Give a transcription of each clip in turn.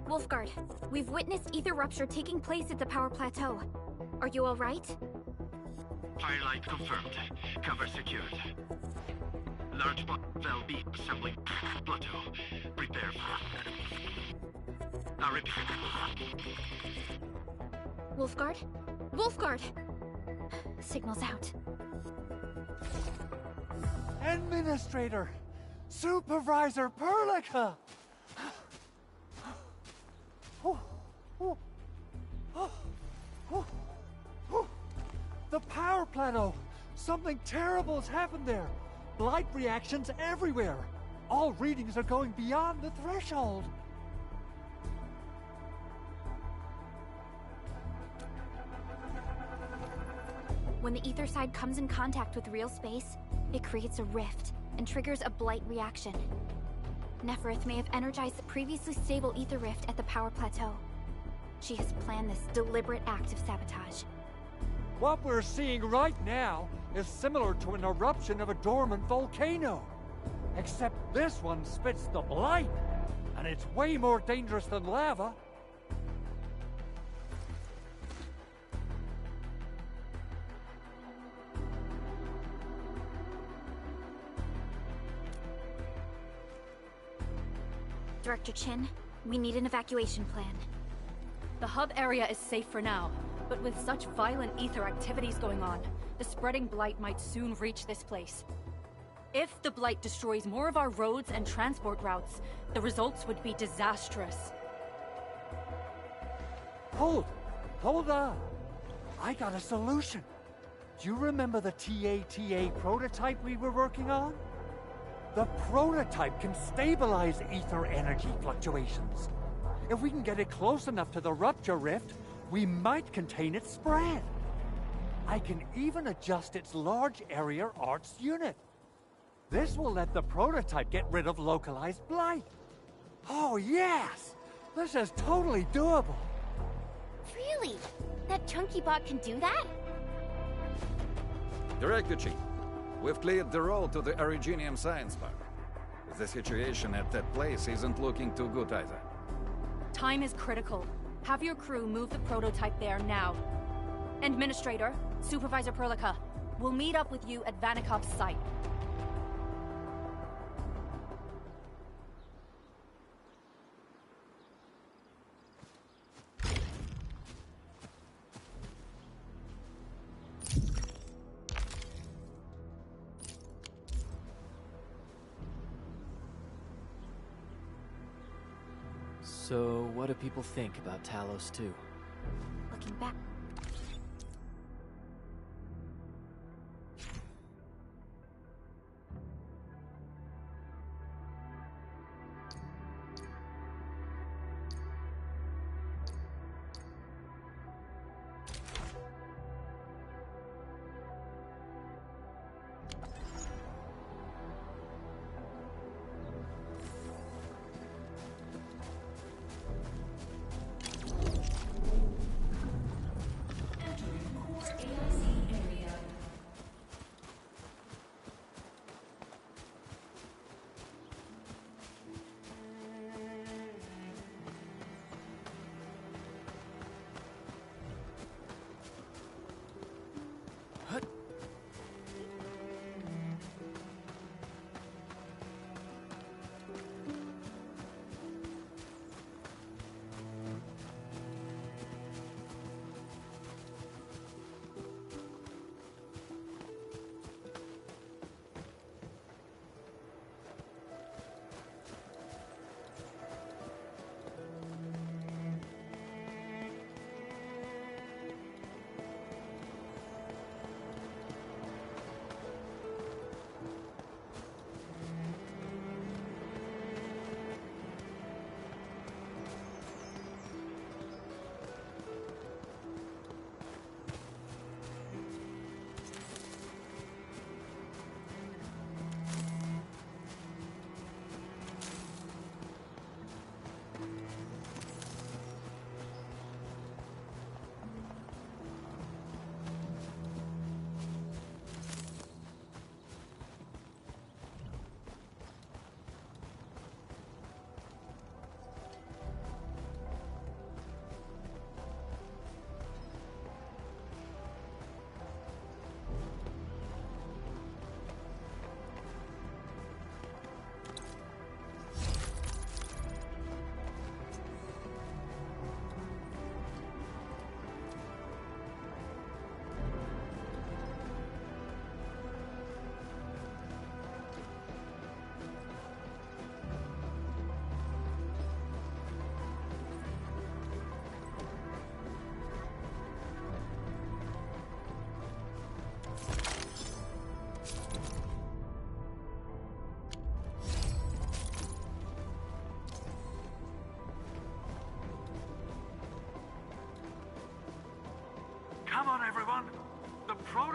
Wolfguard, we've witnessed ether rupture taking place at the power plateau. Are you all right? Firelight confirmed. Cover secured. Large valve B assembling plateau. Prepare for... I repeat. Wolfguard? Wolfguard! Signal's out. Administrator! Supervisor Perlica! The power plateau! Something terrible's happened there! Blight reactions everywhere! All readings are going beyond the threshold! When the ether side comes in contact with real space, it creates a rift and triggers a blight reaction. Neferith may have energized the previously stable ether rift at the power plateau. She has planned this deliberate act of sabotage. What we're seeing right now is similar to an eruption of a dormant volcano. Except this one spits the blight, and it's way more dangerous than lava. Director Chin, we need an evacuation plan. The hub area is safe for now, but with such violent ether activities going on, the spreading blight might soon reach this place. If the blight destroys more of our roads and transport routes, the results would be disastrous. Hold on. I got a solution. Do you remember the TATA prototype we were working on? The prototype can stabilize ether energy fluctuations. If we can get it close enough to the rupture rift, we might contain its spread. I can even adjust its large area arts unit. This will let the prototype get rid of localized blight. Oh yes! This is totally doable. Really? That chunky bot can do that? Director Chief, we've cleared the road to the Originium Science Park. The situation at that place isn't looking too good either. Time is critical. Have your crew move the prototype there now. Administrator, Supervisor Perlica, we'll meet up with you at Vanikov's site. So, what do people think about Talos 2? Looking back...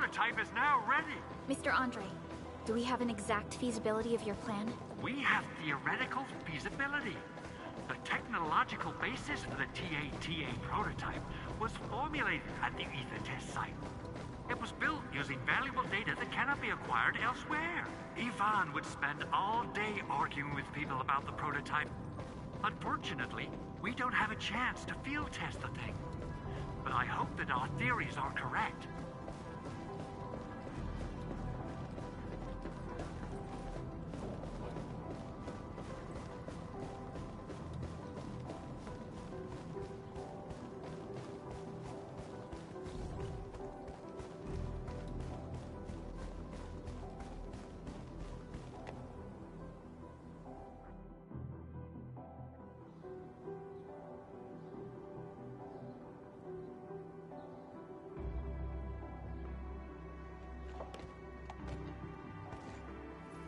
prototype is now ready. Mr. Andre, do we have an exact feasibility of your plan? We have theoretical feasibility. The technological basis for the TA prototype was formulated at the Ether test site. It was built using valuable data that cannot be acquired elsewhere. Ivan would spend all day arguing with people about the prototype. Unfortunately, we don't have a chance to field test the thing. But I hope that our theories are correct.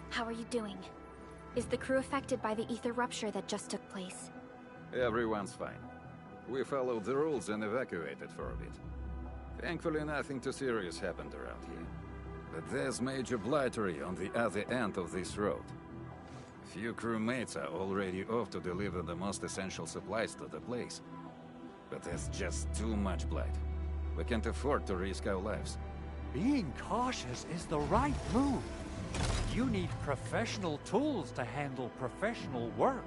How are you doing? Is the crew affected by the ether rupture that just took place? Everyone's fine. We followed the rules and evacuated for a bit. Thankfully, nothing too serious happened around here. But there's major blightery on the other end of this road. Few crewmates are already off to deliver the most essential supplies to the place. But there's just too much blight. We can't afford to risk our lives. Being cautious is the right move. You need professional tools to handle professional work.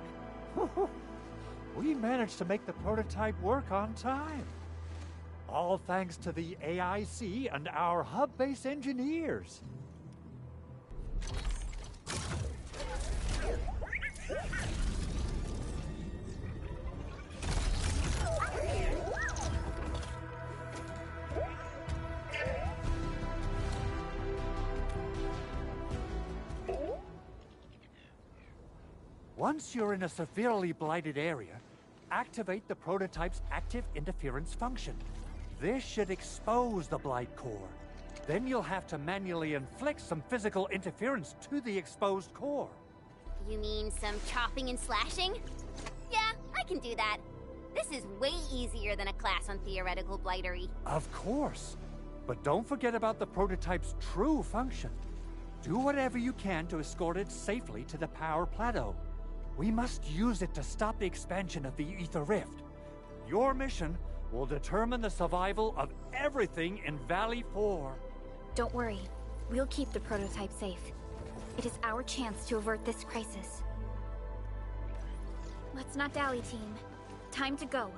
We managed to make the prototype work on time. All thanks to the AIC and our hub-base engineers. Once you're in a severely blighted area, activate the prototype's active interference function. This should expose the blight core. Then you'll have to manually inflict some physical interference to the exposed core. You mean some chopping and slashing? Yeah, I can do that. This is way easier than a class on theoretical blightery. Of course. But don't forget about the prototype's true function. Do whatever you can to escort it safely to the power plateau. We must use it to stop the expansion of the Ether Rift. Your mission will determine the survival of everything in Valley 4. Don't worry. We'll keep the prototype safe. It is our chance to avert this crisis. Let's not dally, team. Time to go.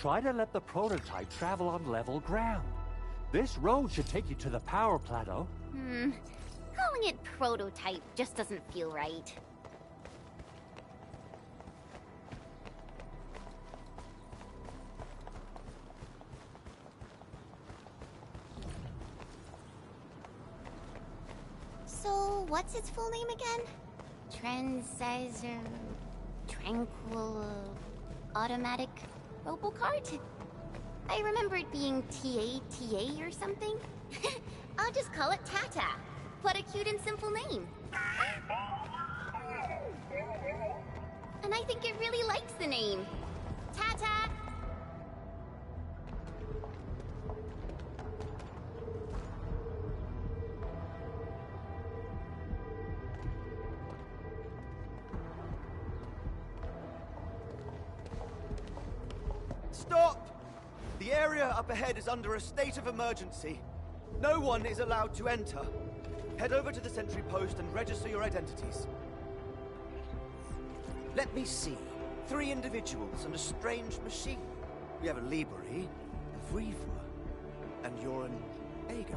Try to let the prototype travel on level ground. This road should take you to the power plateau. Calling it prototype just doesn't feel right. So, what's its full name again? Tranquil... Automatic... Robocart? I remember it being TA or something. I'll just call it Tata. What a cute and simple name. And I think it really likes the name. Tata! Stop! The area up ahead is under a state of emergency. No one is allowed to enter. Head over to the sentry post and register your identities. Let me see. 3 individuals and a strange machine. We have a Libri, a Vivre, and you're an Aegon.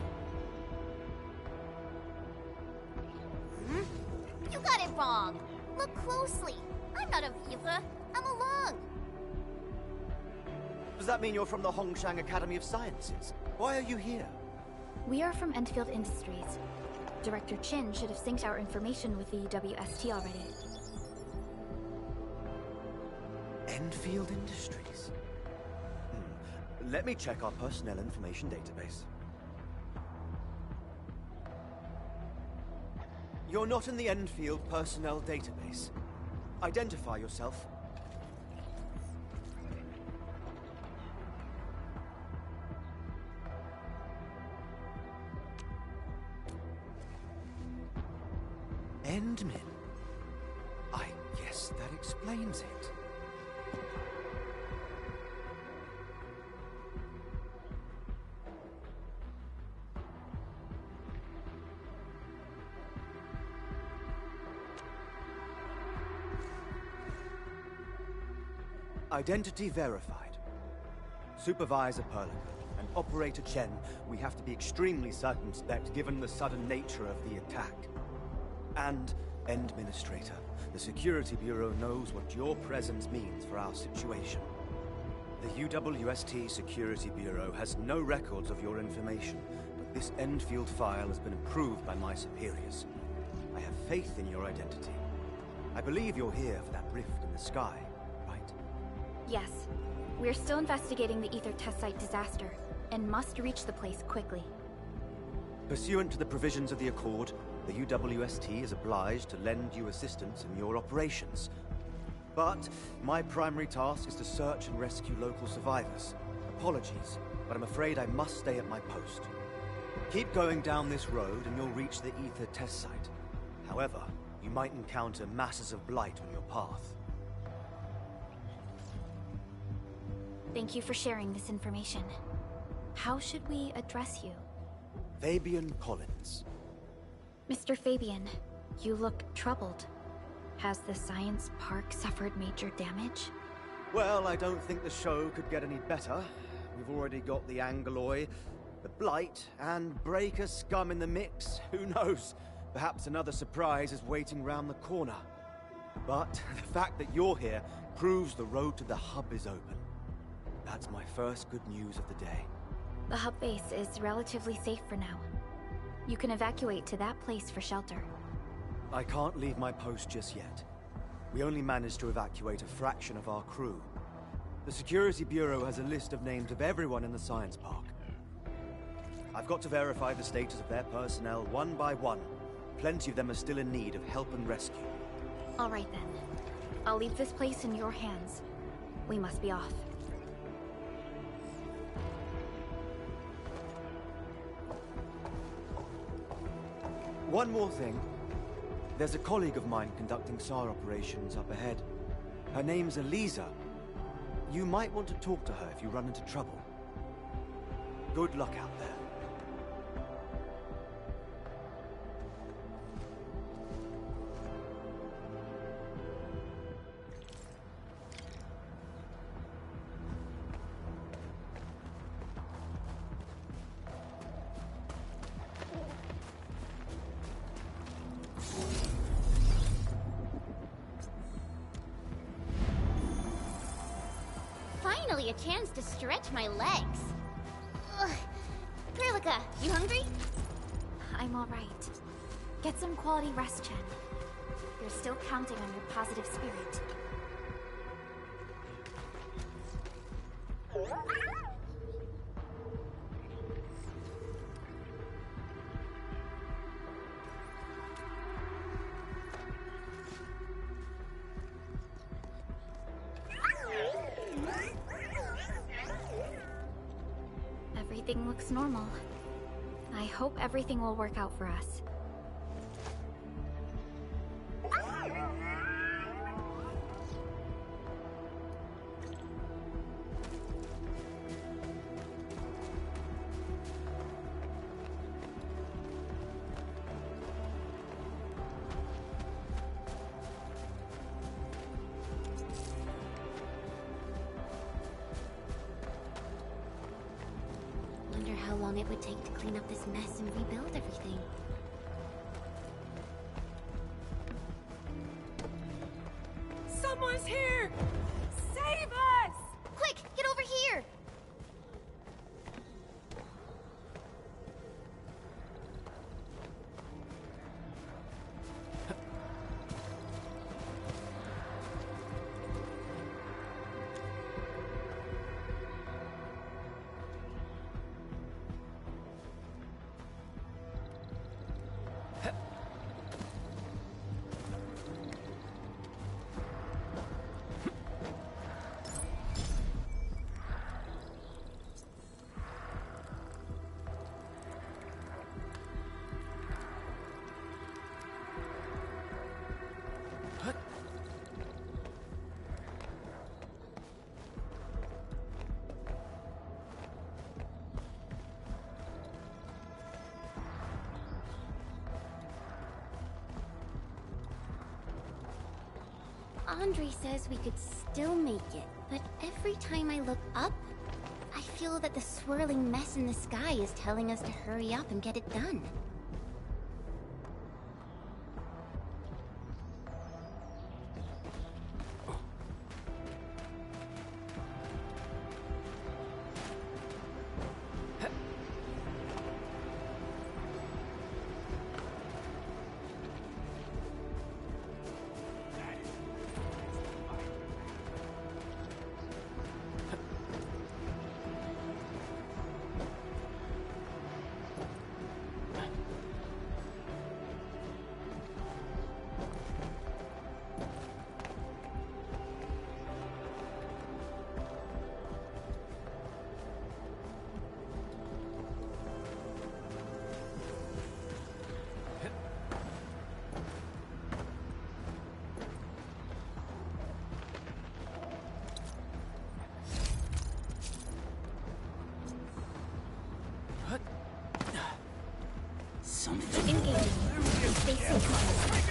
You got it wrong. Look closely. I'm not a Vivre. I'm a Lung. Does that mean you're from the Hongshang Academy of Sciences? Why are you here? We are from Endfield Industries. Director Chin should have synced our information with the WST already. Endfield Industries? Let me check our personnel information database. You're not in the Endfield personnel database. Identify yourself. Endmin. I guess that explains it. Identity verified. Supervisor Perlica and Operator Chen, we have to be extremely circumspect given the sudden nature of the attack. And, Administrator, the Security Bureau knows what your presence means for our situation. The UWST Security Bureau has no records of your information, but this Endfield file has been approved by my superiors. I have faith in your identity. I believe you're here for that rift in the sky, right? Yes. We're still investigating the Ether test site disaster, and must reach the place quickly. Pursuant to the provisions of the Accord, the UWST is obliged to lend you assistance in your operations. But my primary task is to search and rescue local survivors. Apologies, but I'm afraid I must stay at my post. Keep going down this road and you'll reach the Ether test site. However, you might encounter masses of blight on your path. Thank you for sharing this information. How should we address you? Fabian Collins. Mr. Fabian, you look troubled. Has the science park suffered major damage? Well, I don't think the show could get any better. We've already got the Angeloy, the Blight, and Breaker scum in the mix. Who knows? Perhaps another surprise is waiting round the corner. But the fact that you're here proves the road to the hub is open. That's my first good news of the day. The hub base is relatively safe for now. You can evacuate to that place for shelter. I can't leave my post just yet. We only managed to evacuate a fraction of our crew. The Security Bureau has a list of names of everyone in the science park. I've got to verify the status of their personnel one by one. Plenty of them are still in need of help and rescue. All right then. I'll leave this place in your hands. We must be off. One more thing. There's a colleague of mine conducting SAR operations up ahead. Her name's Eliza. You might want to talk to her if you run into trouble. Good luck out there. Finally a chance to stretch my legs. Ugh. Perlica, you hungry? I'm all right. Get some quality rest, Chen. You're still counting on your positive spirit. Everything looks normal. I hope everything will work out for us. Wonder how long it would take to clean up this mess and rebuild everything. Someone's here! Save us! Quick, get over here! Andre says we could still make it, but every time I look up, I feel that the swirling mess in the sky is telling us to hurry up and get it done.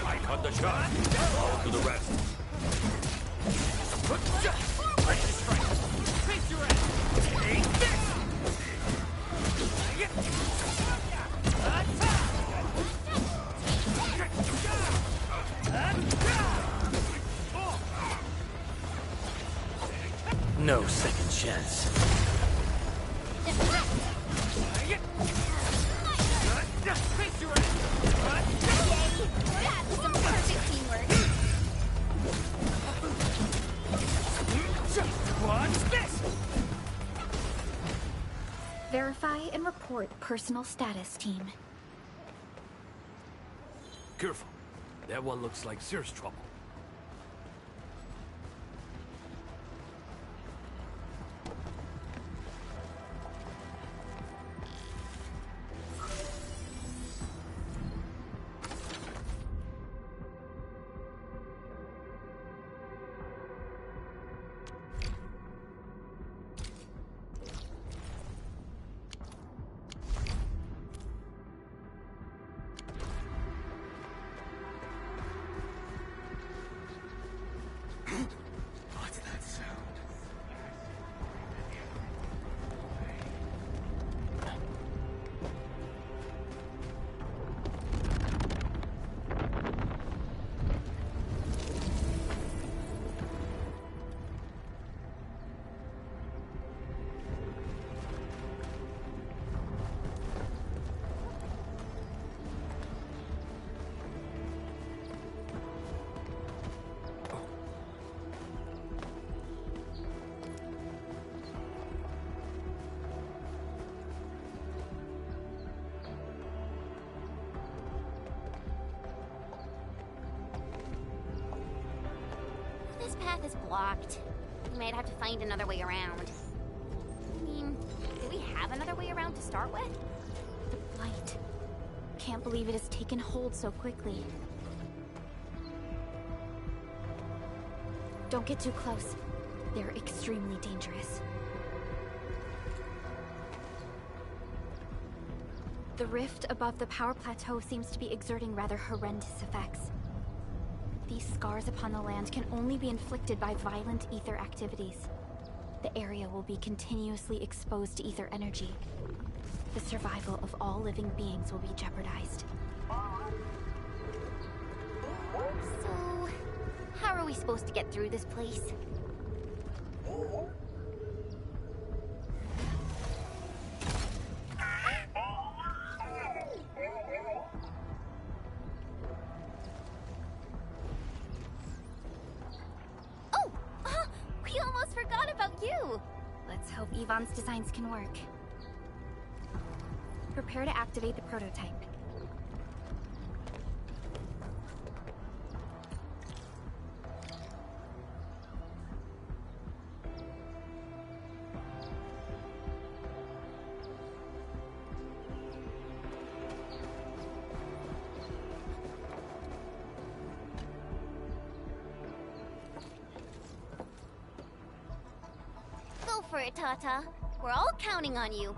I cut the shot. I'll do the rest. Face your ass! Take this! No second chance. Face your ass! That's some perfect teamwork. Watch this! Verify and report personal status, team. Careful. That one looks like serious trouble. What's that sound? This path is blocked. We might have to find another way around. I mean, do we have another way around to start with? The blight. Can't believe it has taken hold so quickly. Don't get too close. They're extremely dangerous. The rift above the power plateau seems to be exerting rather horrendous effects. These scars upon the land can only be inflicted by violent ether activities. The area will be continuously exposed to ether energy. The survival of all living beings will be jeopardized. So, how are we supposed to get through this place? Oh! We almost forgot about you! Let's hope Yvonne's designs can work. Prepare to activate the prototype. Go for it, Tata. We're all counting on you.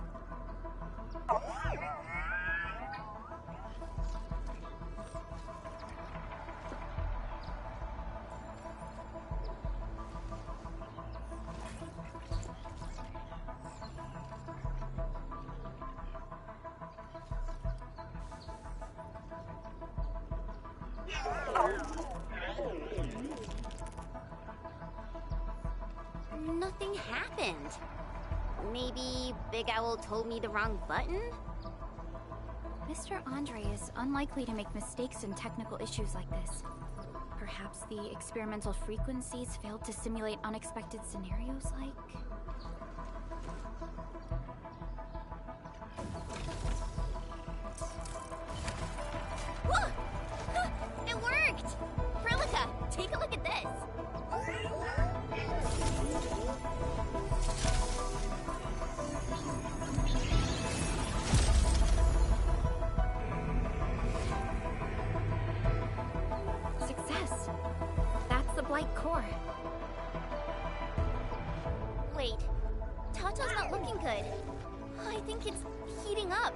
happened? Maybe Big Owl told me the wrong button? Mr. Andre is unlikely to make mistakes in technical issues like this. Perhaps the experimental frequencies failed to simulate unexpected scenarios like... Whoa! It worked! Prilica, take a look at this! Success! That's the Blight core. Wait, Tata's not looking good. I think it's heating up.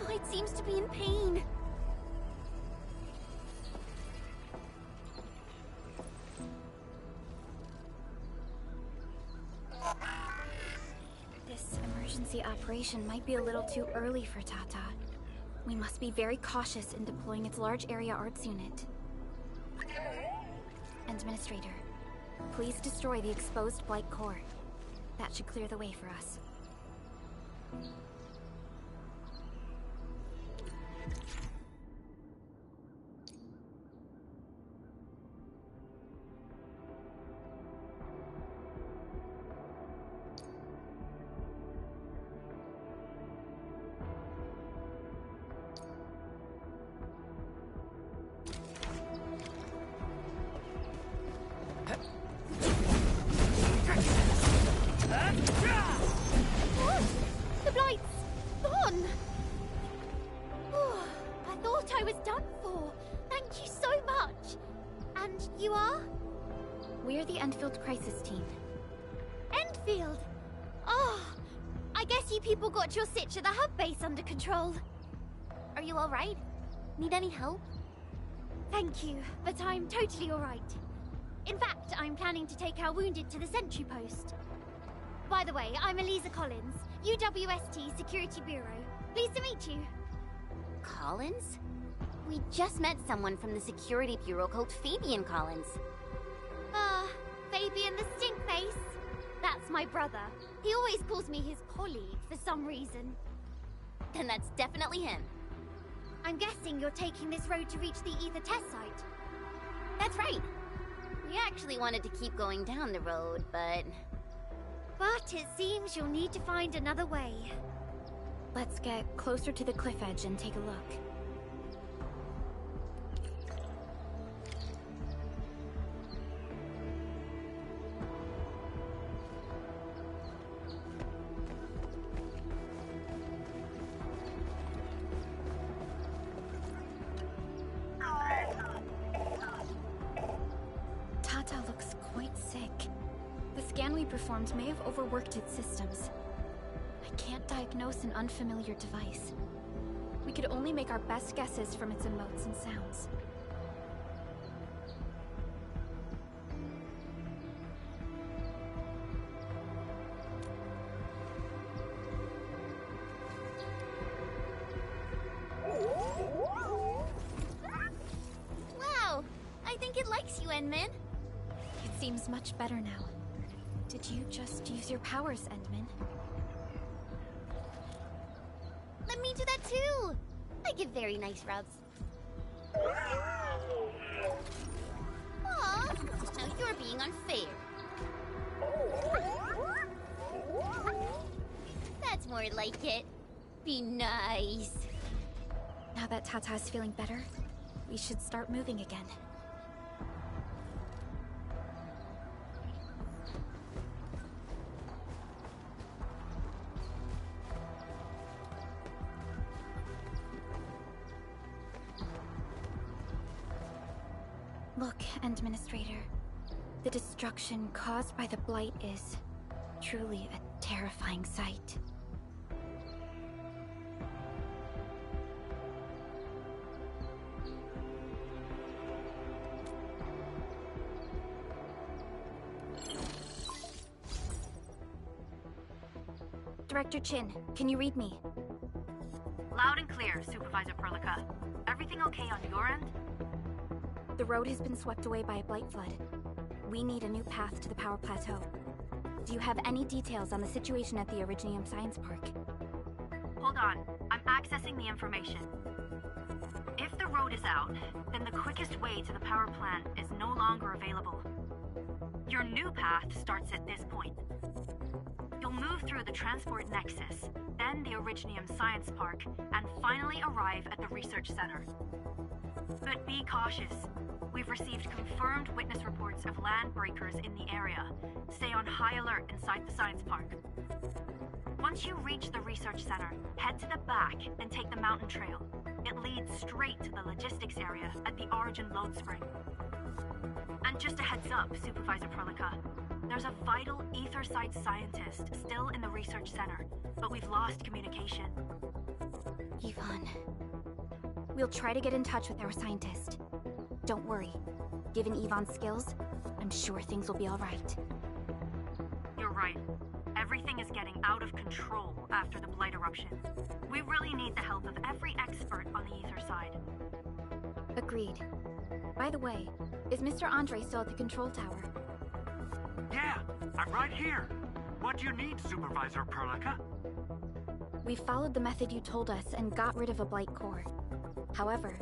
Oh, it seems to be in pain. This emergency operation might be a little too early for Tata. We must be very cautious in deploying its large area arts unit. Administrator, please destroy the exposed Blight core. That should clear the way for us. The Blight's gone! Oh, I thought I was done for. Thank you so much. And you are? We're the Enfield Crisis Team. Endfield! Oh, I guess you people got your sitch at the hub base under control. Are you alright? Need any help? Thank you, but I'm totally alright. In fact, I'm planning to take our wounded to the sentry post. By the way, I'm Eliza Collins, UWST Security Bureau. Pleased to meet you. Collins? We just met someone from the Security Bureau called Fabian Collins. Fabian the Stinkface. That's my brother. He always calls me his colleague for some reason. Then that's definitely him. I'm guessing you're taking this road to reach the Ether test site. That's right. We actually wanted to keep going down the road, but it seems you'll need to find another way. Let's get closer to the cliff edge and take a look. Tata looks quite sick. The scan we performed may have overworked its systems. I can't diagnose an unfamiliar device. We could only make our best guesses from its emotes and sounds. Wow! I think it likes you, Endman. It seems much better now. Did you just use your powers, Endman? Let me do that too! I give very nice rubs. Aw, now you're being unfair. That's more like it. Be nice. Now that Tata's feeling better, we should start moving again. Look, Administrator. The destruction caused by the Blight is truly a terrifying sight. Director Chin, can you read me? Loud and clear, Supervisor Perlica. Everything okay on your end? The road has been swept away by a blight flood. We need a new path to the power plateau. Do you have any details on the situation at the Arkngihts Science Park? Hold on. I'm accessing the information. If the road is out, then the quickest way to the power plant is no longer available. Your new path starts at this point. You'll move through the transport nexus, then the Arkngihts Science Park, and finally arrive at the research center. But be cautious. We've received confirmed witness reports of land breakers in the area. Stay on high alert inside the science park. Once you reach the research center, head to the back and take the mountain trail. It leads straight to the logistics area at the Origin Load Spring. And just a heads up, Supervisor Prolica. There's a vital Etherside scientist still in the research center, but we've lost communication. Yvonne. We'll try to get in touch with our scientist. Don't worry. Given Yvonne's skills, I'm sure things will be all right. You're right. Everything is getting out of control after the Blight eruption. We really need the help of every expert on the Ether side. Agreed. By the way, is Mr. Andre still at the control tower? Yeah, I'm right here. What do you need, Supervisor Prolica? We followed the method you told us and got rid of a blight core. However,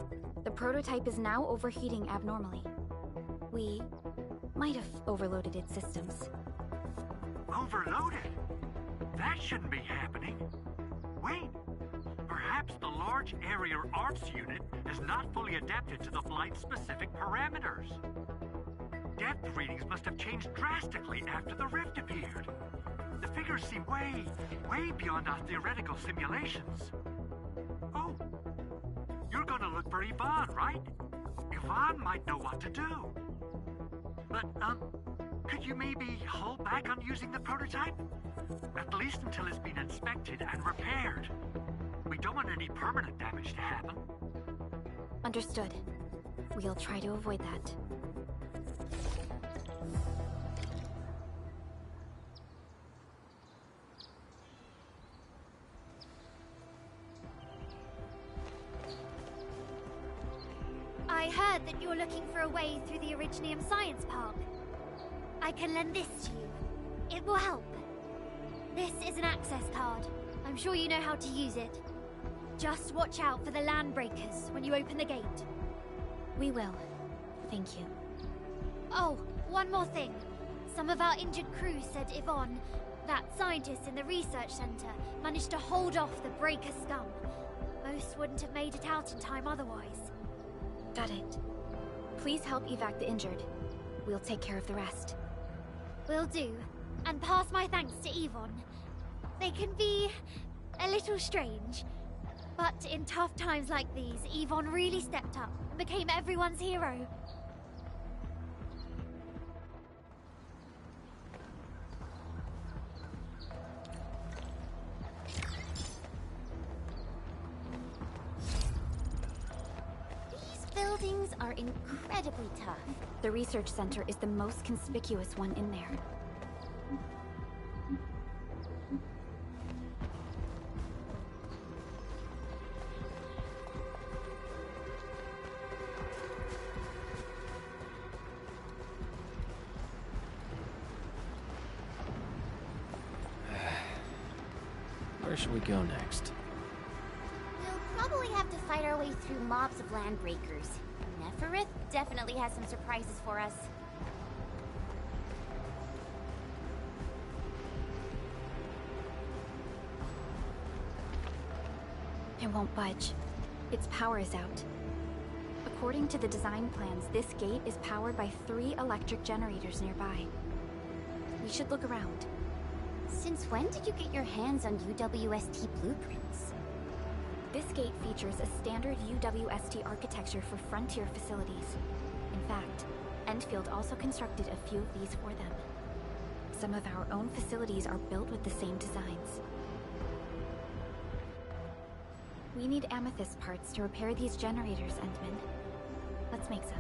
the prototype is now overheating abnormally. We might have overloaded its systems. Overloaded? That shouldn't be happening. Wait, perhaps the large area arts unit is not fully adapted to the Blight-specific parameters. Depth readings must have changed drastically after the rift appeared. The figures seem way beyond our theoretical simulations. Oh, you're gonna look for Yvonne, right? Yvonne might know what to do. But, could you maybe hold back on using the prototype? At least until it's been inspected and repaired. We don't want any permanent damage to happen. Understood. We'll try to avoid that. I heard that you're looking for a way through the Arkngihts Science Park. I can lend this to you. It will help. This is an access card. I'm sure you know how to use it. Just watch out for the land breakers when you open the gate. We will. Thank you. Oh, one more thing. Some of our injured crew said Yvonne, that scientist in the research center, managed to hold off the breaker scum. Most wouldn't have made it out in time otherwise. Got it. Please help evac the injured. We'll take care of the rest. Will do. And pass my thanks to Yvonne. They can be a little strange. But in tough times like these, Yvonne really stepped up and became everyone's hero. Buildings are incredibly tough. The research center is the most conspicuous one in there. Where should we go next? We'll probably have to fight our way through mobs of land breakers. Neferith definitely has some surprises for us. It won't budge. Its power is out. According to the design plans, this gate is powered by 3 electric generators nearby. We should look around. Since when did you get your hands on UWST blueprints? This gate features a standard UWST architecture for frontier facilities. In fact, Endfield also constructed a few of these for them. Some of our own facilities are built with the same designs. We need amethyst parts to repair these generators, Endman. Let's make some.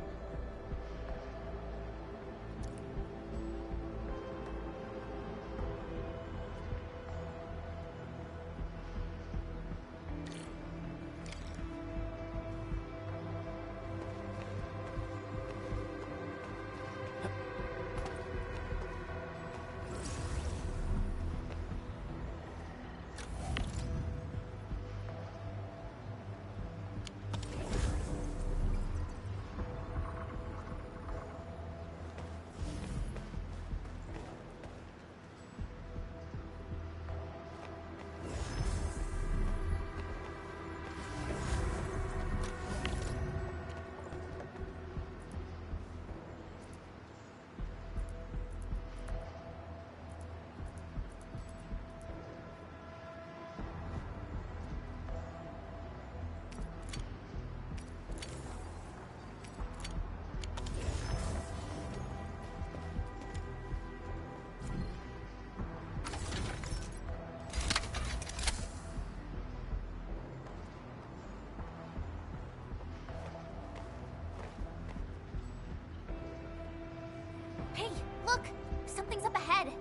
Hey, look! Something's up ahead.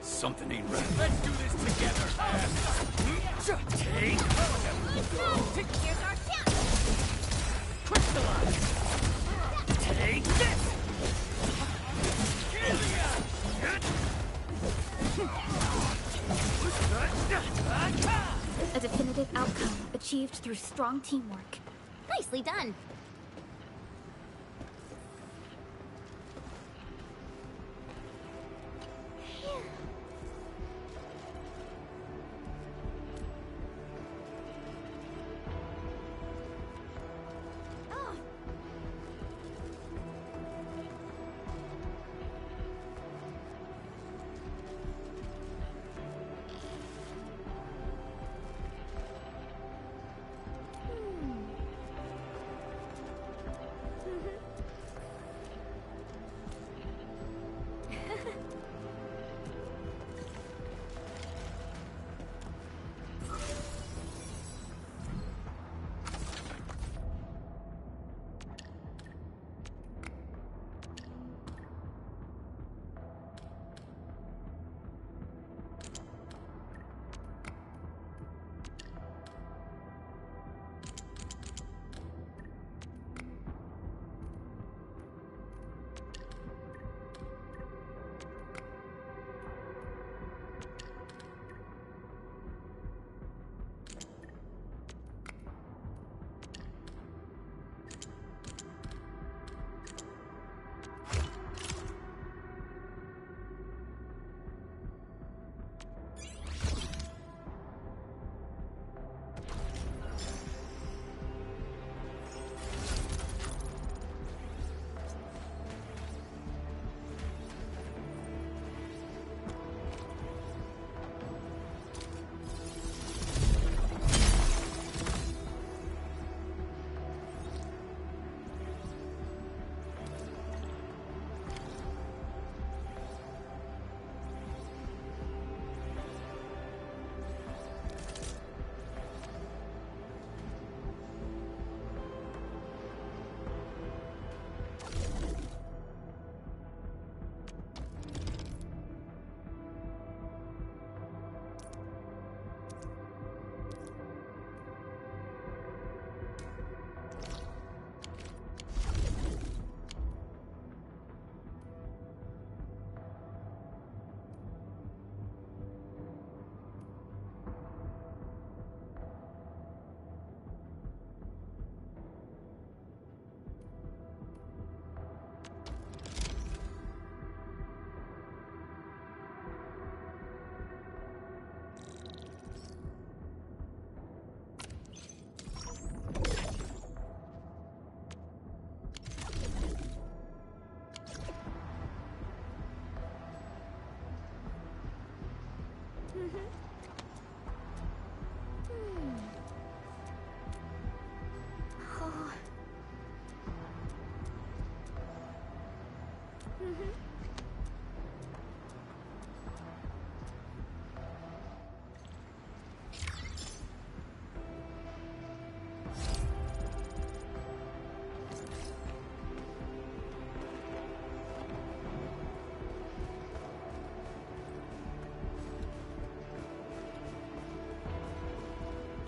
Something ain't right. Let's do this together. Take. Here's our chance! Crystallize. Take this. A definitive outcome achieved through strong teamwork. Nicely done.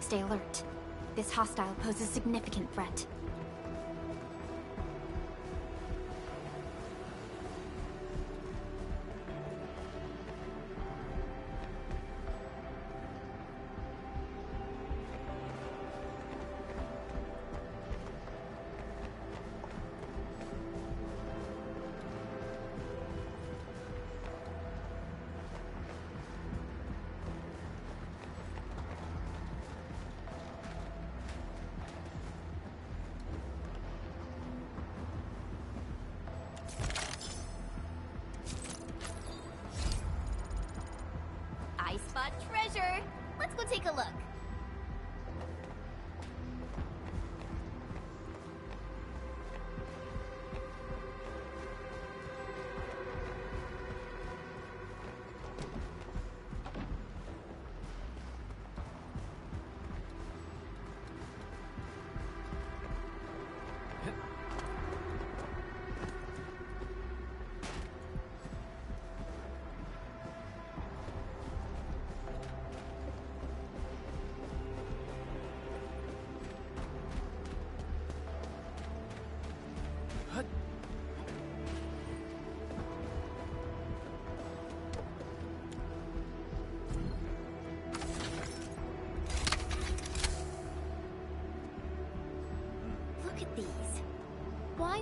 Stay alert. This hostile poses significant threat. I spot treasure. Let's go take a look.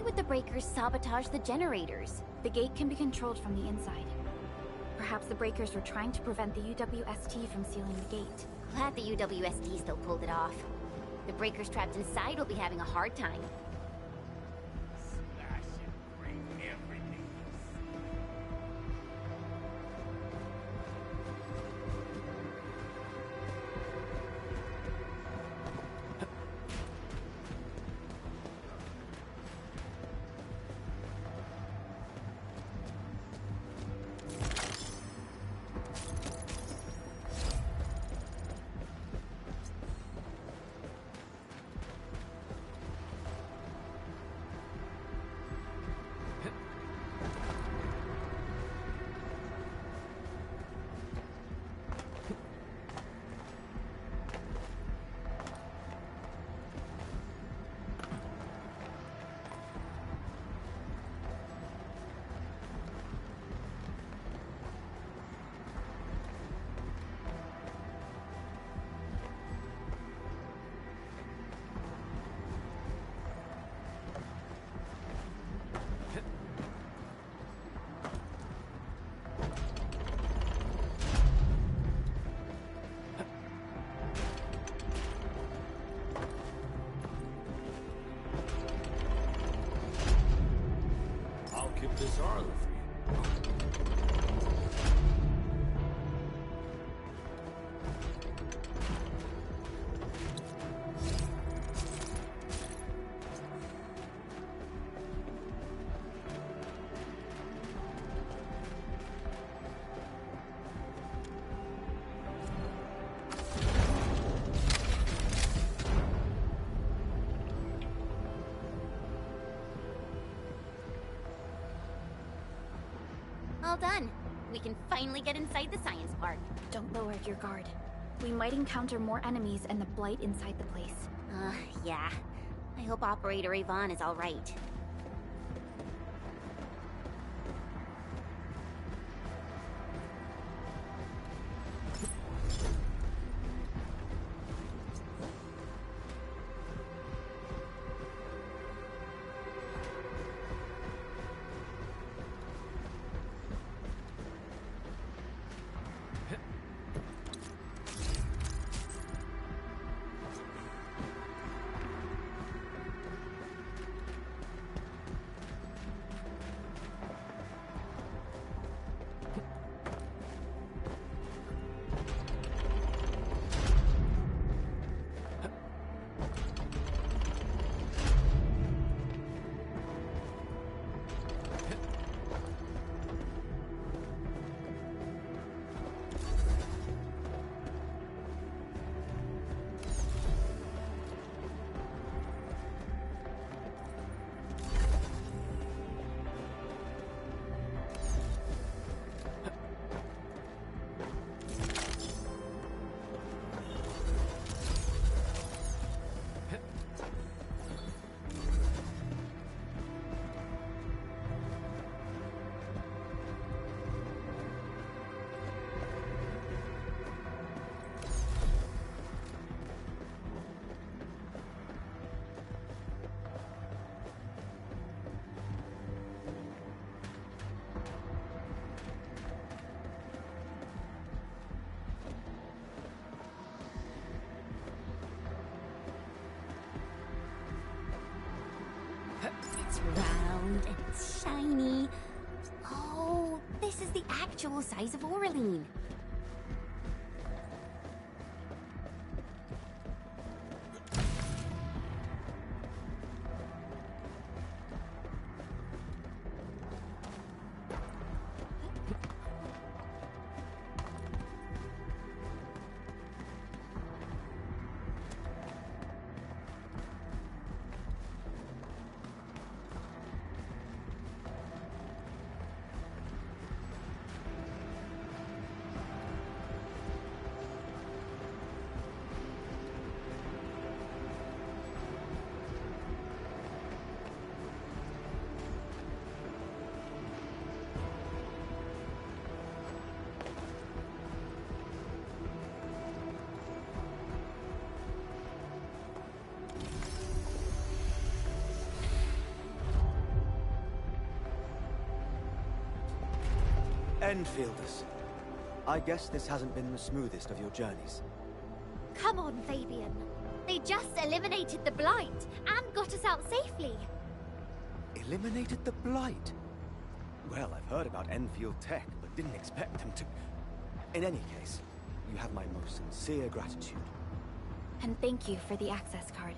would the breakers sabotage the generators? The gate can be controlled from the inside. Perhaps the breakers were trying to prevent the UWST from sealing the gate. Glad the UWST still pulled it off. The breakers trapped inside will be having a hard time. Slash and break everything. I'll keep this Arlo for you. All done. We can finally get inside the science park. Don't lower your guard. We might encounter more enemies and the Blight inside the place. Yeah. I hope Operator Yvonne is all right. It's round and it's shiny. Oh, this is the actual size of Oraline. Endfielders. I guess this hasn't been the smoothest of your journeys. Come on, Fabian. They just eliminated the Blight and got us out safely. Eliminated the Blight? Well, I've heard about Enfield tech, but didn't expect them to... In any case, you have my most sincere gratitude. And thank you for the access card.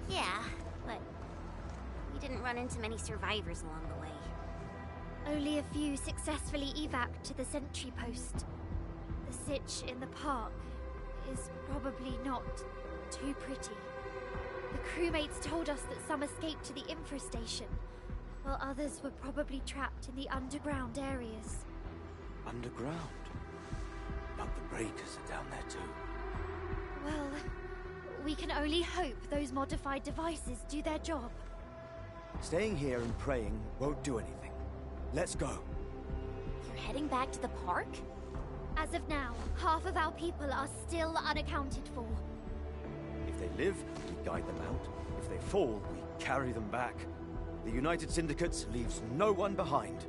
Yeah, but we didn't run into many survivors along the way. Only a few successfully evac'd to the sentry post. The sitch in the park is probably not too pretty. The crewmates told us that some escaped to the infra station, while others were probably trapped in the underground areas. Underground? But the breakers are down there too. Well, we can only hope those modified devices do their job. Staying here and praying won't do anything. Let's go. You're heading back to the park? As of now, half of our people are still unaccounted for. If they live, we guide them out. If they fall, we carry them back. The United Syndicates leaves no one behind.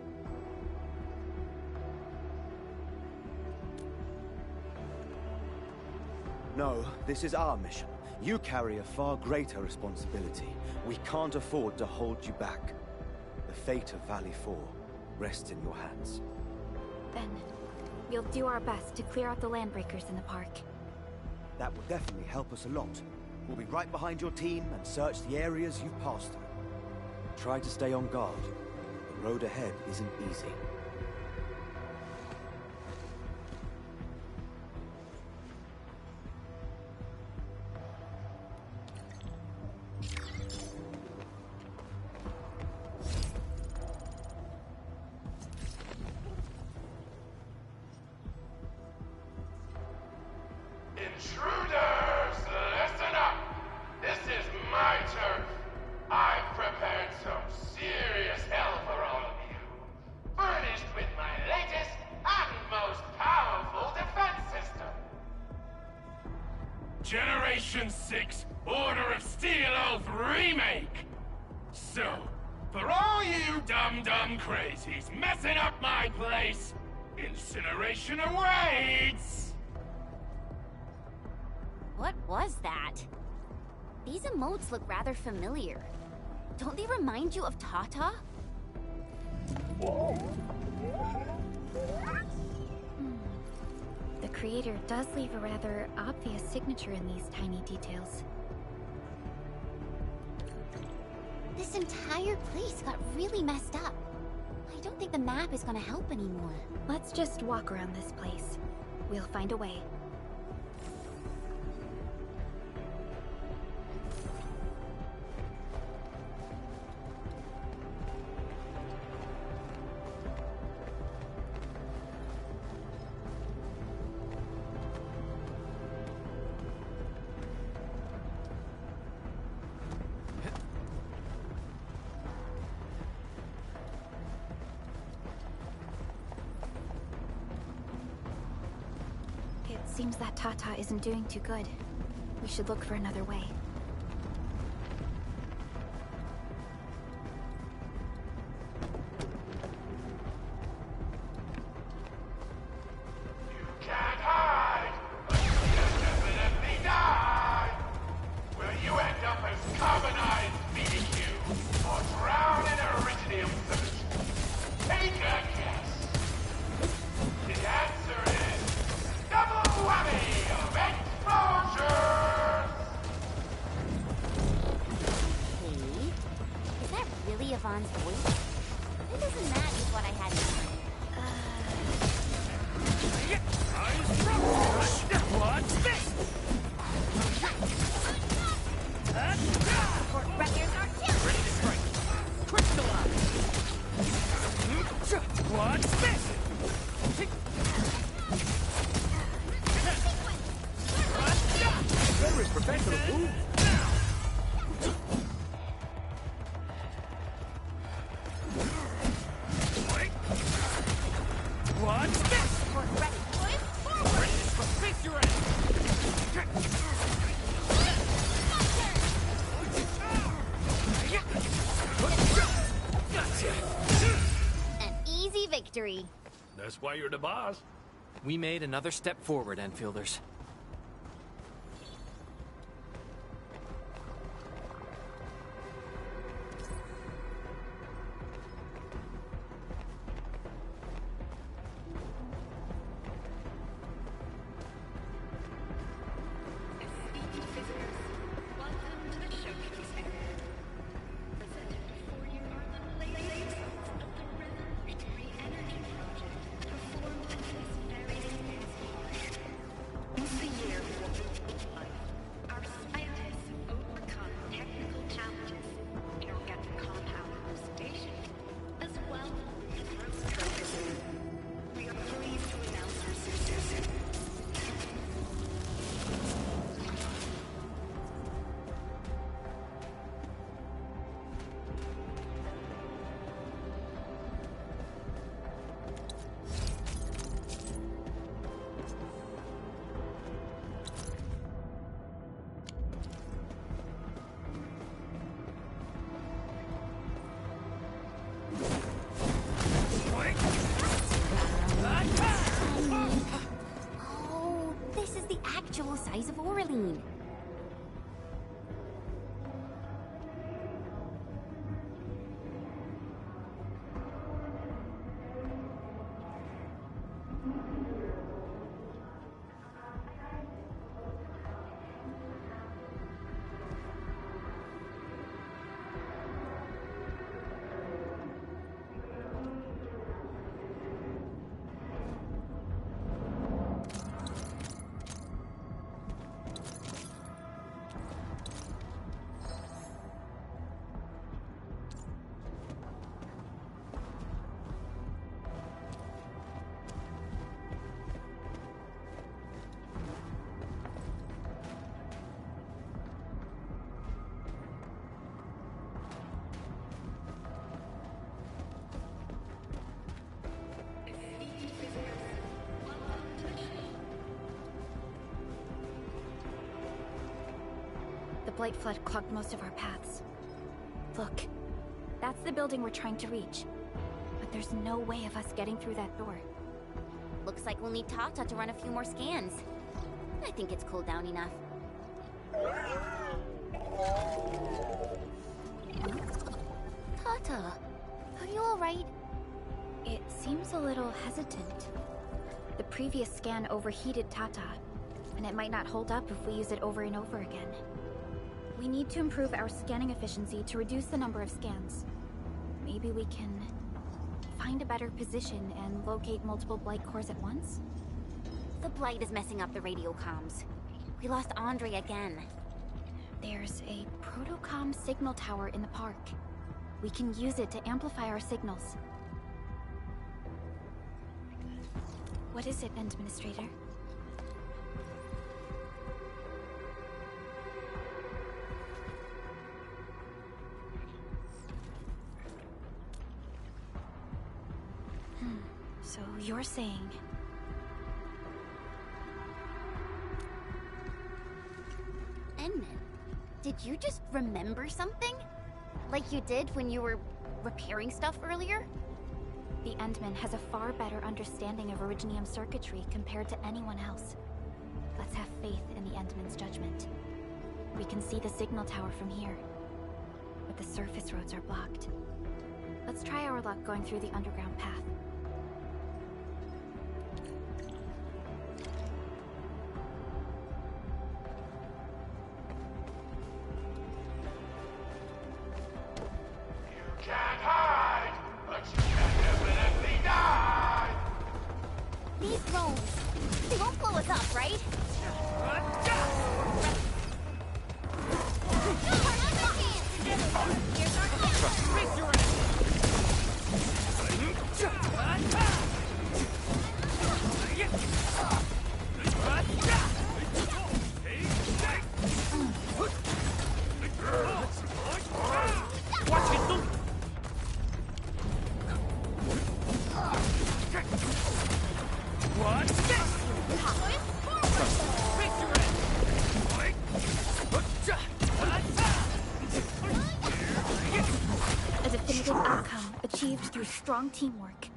No, this is our mission. You carry a far greater responsibility. We can't afford to hold you back. The fate of Valley 4 rests in your hands. Then, we'll do our best to clear out the landbreakers in the park. That will definitely help us a lot. We'll be right behind your team and search the areas you've passed through. Try to stay on guard. The road ahead isn't easy. Intruders, listen up! This is my turf. I've prepared some serious hell for all of you. Furnished with my latest and most powerful defense system. Generation 6 Order of Steel Oath Remake! So, for all you dumb crazies messing up my place, incineration awaits! What was that? These emotes look rather familiar. Don't they remind you of Tata? The creator does leave a rather obvious signature in these tiny details. This entire place got really messed up. I don't think the map is gonna help anymore. Let's just walk around this place. We'll find a way. Seems that Tata isn't doing too good. We should look for another way. You can't hide, but you can definitely die. Will you end up as carbonized BDQ or drown in iridium solution? Take a guess. The answer is double whammy of exposures! Hey, is that really Yvonne's voice? It doesn't match with what I had in mind. What's this? Support records are killed! Ready to strike. Crystallize. What's this? Very professional move. What's this? Support ready. Ready to face your An easy victory. That's why you're the boss. We made another step forward, Enfielders. Size of Aureline. The Blight Flood clogged most of our paths. Look, that's the building we're trying to reach. But there's no way of us getting through that door. Looks like we'll need Tata to run a few more scans. I think it's cooled down enough. Tata, are you alright? It seems a little hesitant. The previous scan overheated Tata, and it might not hold up if we use it over and over again. We need to improve our scanning efficiency to reduce the number of scans. Maybe we can find a better position and locate multiple Blight cores at once? The Blight is messing up the radio comms. We lost Andre again. There's a protocom signal tower in the park. We can use it to amplify our signals. What is it, Administrator? So you're saying... Enman, did you just remember something? Like you did when you were repairing stuff earlier? The Endman has a far better understanding of Originium circuitry compared to anyone else. Let's have faith in the Endman's judgment. We can see the signal tower from here, but the surface roads are blocked. Let's try our luck going through the underground path. Can't hide, but you can definitely die! These drones, they won't blow us up, right? Here's our camera! A definitive outcome achieved through strong teamwork.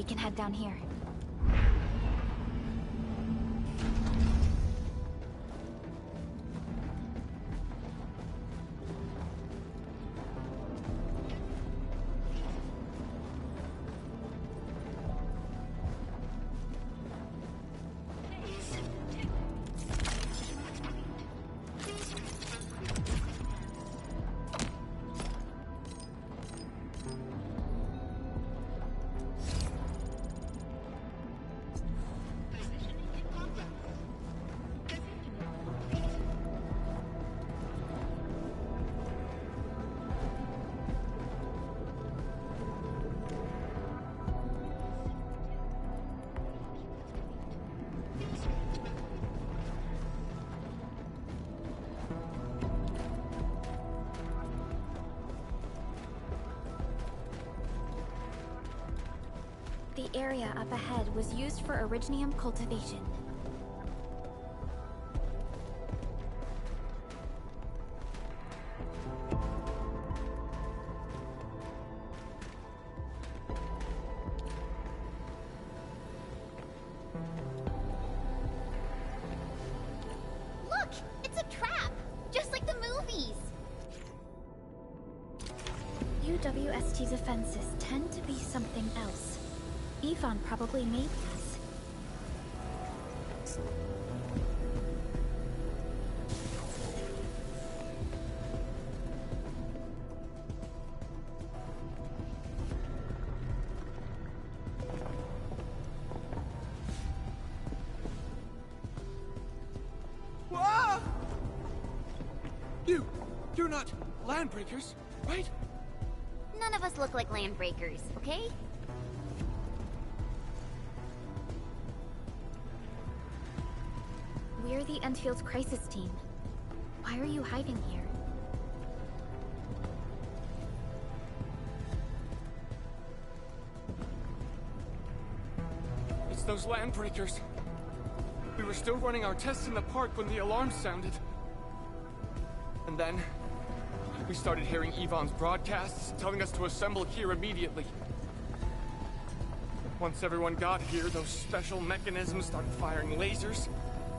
can head down here. The area up ahead was used for Originium cultivation. Look! It's a trap! Just like the movies! UWST's offenses tend to be something else. Yvonne probably made this. Whoa! You're not landbreakers, right? None of us look like landbreakers, okay? We're the Endfield's crisis team. Why are you hiding here? It's those landbreakers. We were still running our tests in the park when the alarm sounded. And then, we started hearing Yvonne's broadcasts telling us to assemble here immediately. Once everyone got here, those special mechanisms started firing lasers.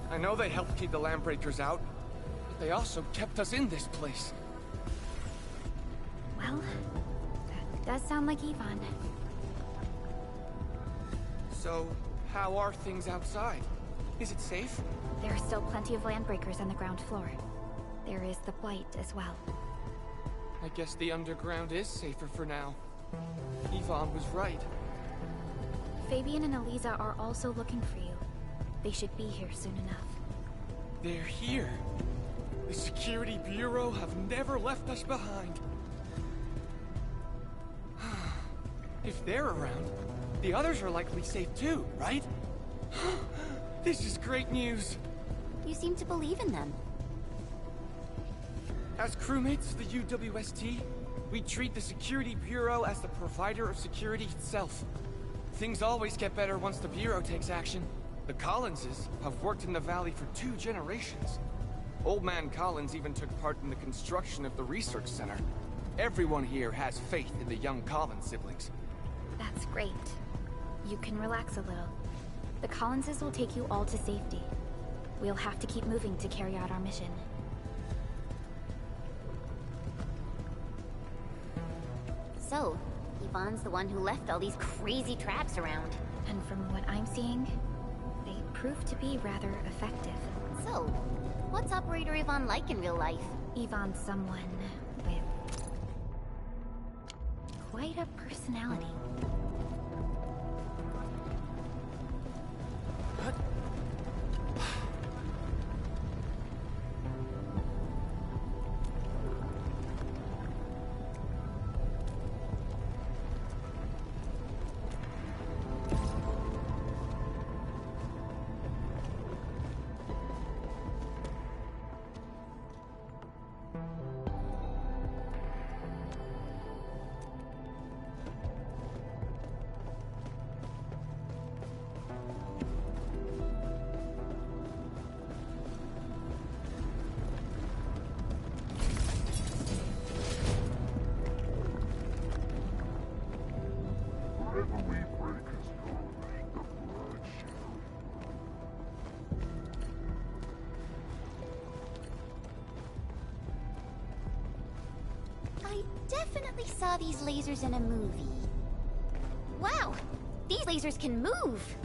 I know they helped keep the landbreakers out, but they also kept us in this place. Well, that does sound like Yvonne. So, how are things outside? Is it safe? There are still plenty of landbreakers on the ground floor. There is the Blight as well. I guess the underground is safer for now. Yvonne was right. Fabian and Eliza are also looking for you. They should be here soon enough. They're here. The Security Bureau have never left us behind. If they're around, the others are likely safe too, right? This is great news. You seem to believe in them. As crewmates of the UWST, we treat the Security Bureau as the provider of security itself. Things always get better once the Bureau takes action. The Collinses have worked in the Valley for 2 generations. Old Man Collins even took part in the construction of the research center. Everyone here has faith in the young Collins siblings. That's great. You can relax a little. The Collinses will take you all to safety. We'll have to keep moving to carry out our mission. So, Yvonne's the one who left all these crazy traps around. And from what I'm seeing, they prove to be rather effective. So, what's Operator Yvonne like in real life? Yvonne's someone with quite a personality. definitely saw these lasers in a movie. Wow! These lasers can move!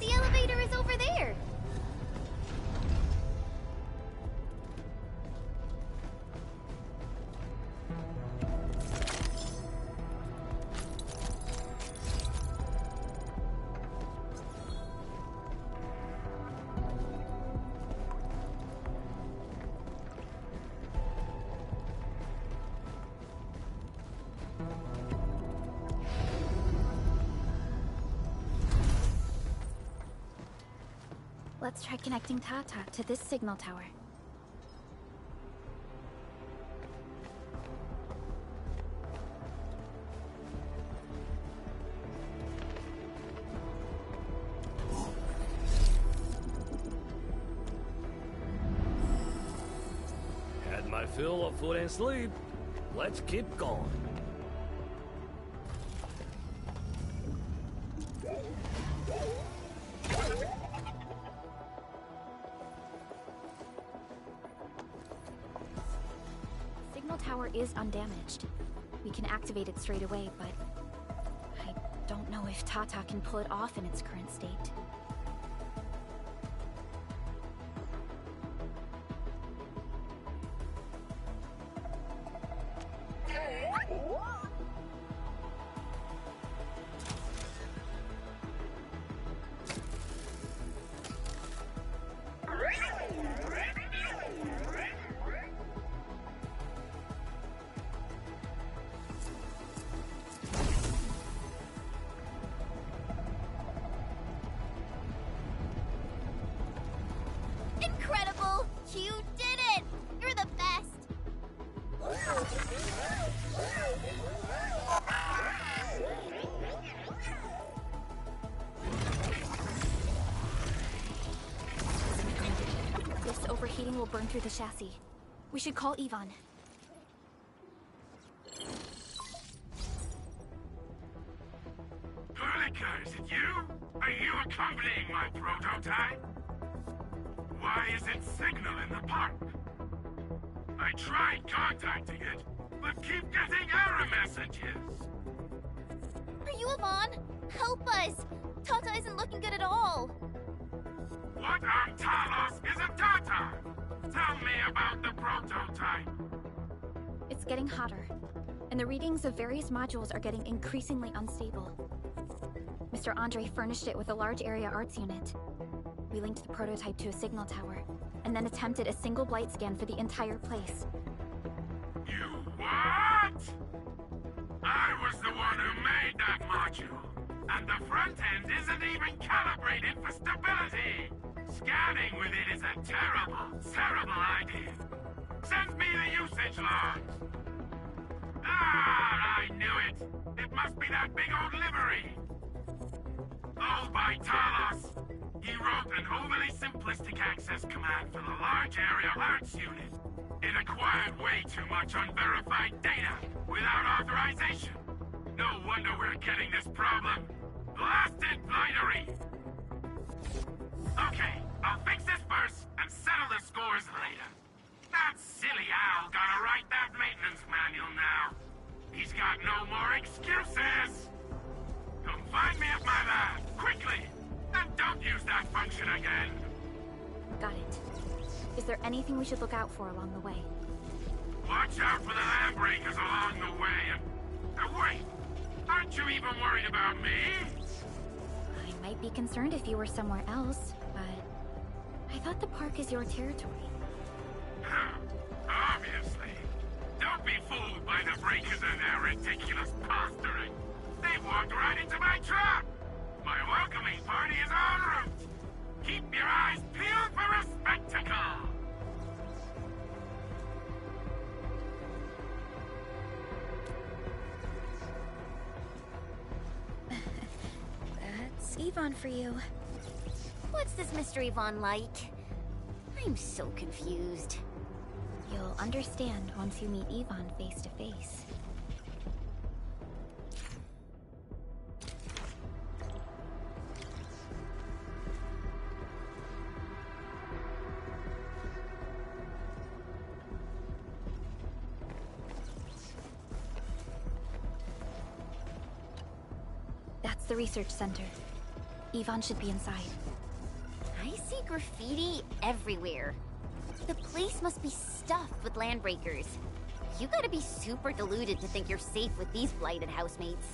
The elevator is over there! Let's try connecting Tata to this signal tower. Had my fill of food and sleep. Let's keep going. Signal tower is undamaged. We can activate it straight away, but I don't know if Tata can pull it off in its current state. Incredible! You did it! You're the best! This overheating will burn through the chassis. We should call Ivan. Perlica, is it you? Are you accompanying my prototype? Why isn't signal in the park? I tried contacting it, but keep getting error messages. Are you Ivan? Help us! Tata isn't looking good at all. What on Talos is a Tata? Tell me about the prototype. It's getting hotter, and the readings of various modules are getting increasingly unstable. Mr. Andre furnished it with a large area arts unit. We linked the prototype to a signal tower, and then attempted a single blight scan for the entire place. You what? I was the one who made that module, and the front end isn't even calibrated for stability. Scanning with it is a terrible, terrible idea. Send me the usage logs. Ah, I knew it. It must be that big old livery. Owned by Talos. He wrote an overly simplistic access command for the large area arts unit. It acquired way too much unverified data without authorization. No wonder we're getting this problem. Blasted blightery! Okay, I'll fix this first and settle the scores later. That silly owl gotta write that maintenance manual now. He's got no more excuses! Come find me at my lab, quickly! And don't use that function again! Got it. Is there anything we should look out for along the way? Watch out for the land breakers along the way and... wait! Aren't you even worried about me? I might be concerned if you were somewhere else, but... I thought the park is your territory. Obviously. Don't be fooled by the breakers and their ridiculous posturing. They've walked right into my trap! My welcoming party is en route! Keep your eyes peeled for a spectacle! That's Ivan for you. What's this Mr. Ivan like? I'm so confused. You'll understand once you meet Ivan face to face. the research center. Yvonne should be inside. I see graffiti everywhere. The place must be stuffed with landbreakers. You gotta be super deluded to think you're safe with these blighted housemates.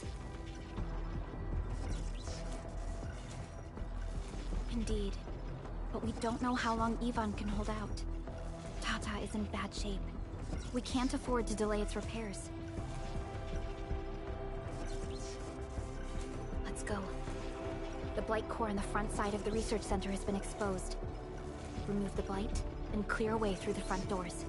Indeed. But we don't know how long Yvonne can hold out. Tata is in bad shape. We can't afford to delay its repairs. Let's go. The blight core on the front side of the research center has been exposed. Remove the blight, and clear a way through the front doors.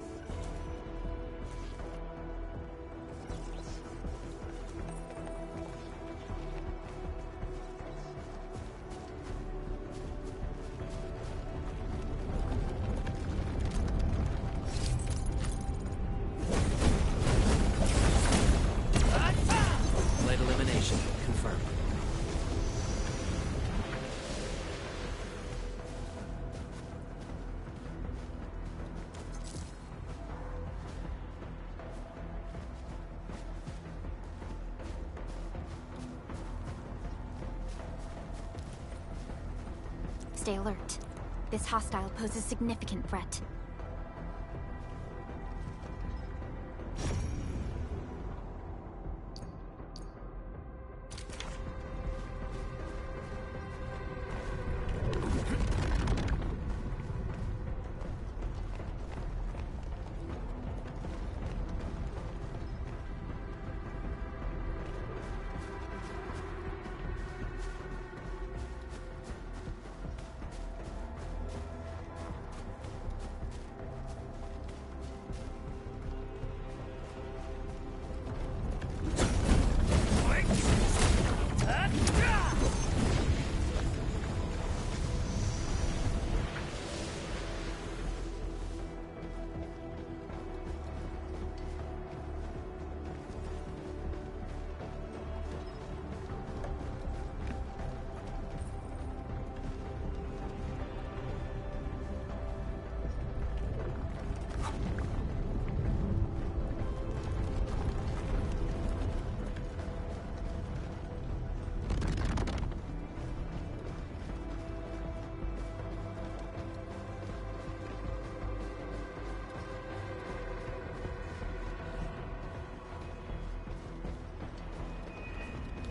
Blight elimination confirmed. Stay alert. This hostile poses a significant threat.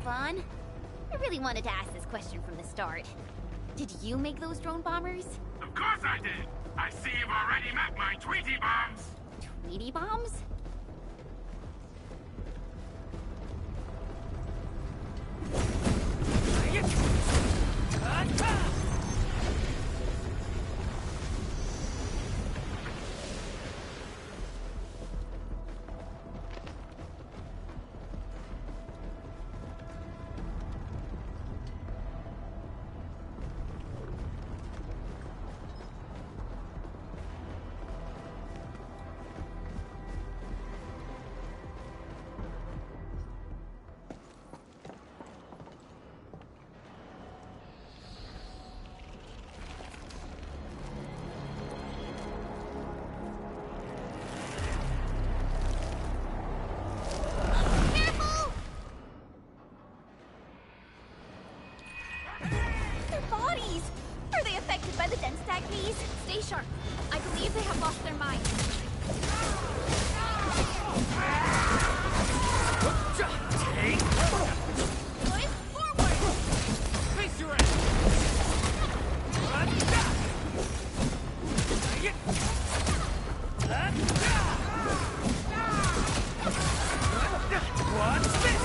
Vaughn, I really wanted to ask this question from the start. Did you make those drone bombers? Of course I did! I see you've already met my Tweety bombs! Tweety bombs? Stay sharp. I believe they have lost their minds. Take! Boys, forward! Face your ass! What's this?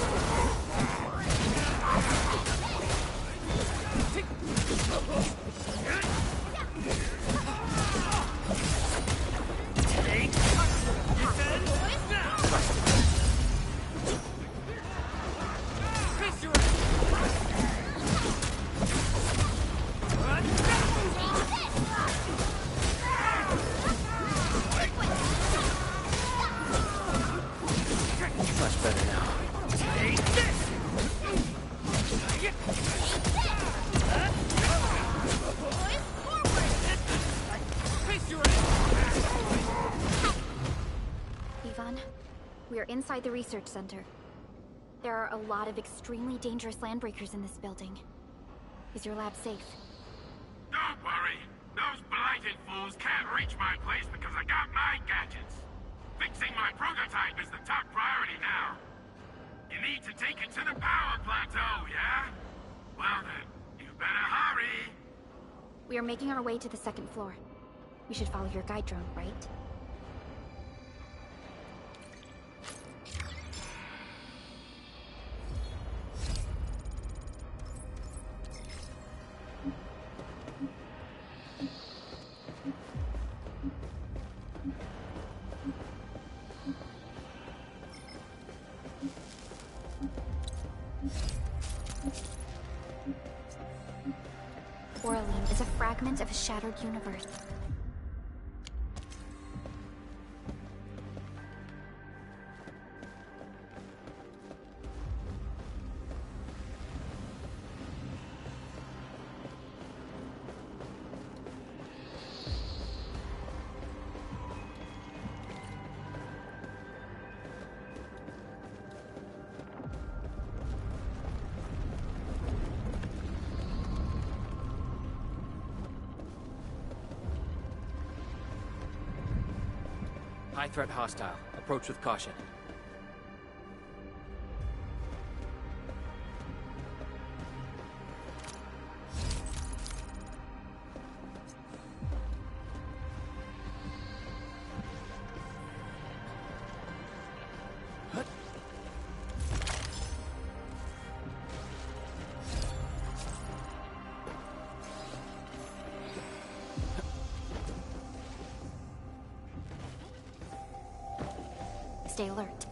We are inside the research center. There are a lot of extremely dangerous landbreakers in this building. Is your lab safe? Don't worry. Those blighted fools can't reach my place because I got my gadgets. Fixing my prototype is the top priority now. You need to take it to the power plateau, yeah? Well then, you better hurry. We are making our way to the second floor. We should follow your guide drone, right? Oraline is a fragment of a shattered universe. High threat hostile. Approach with caution. Stay alert.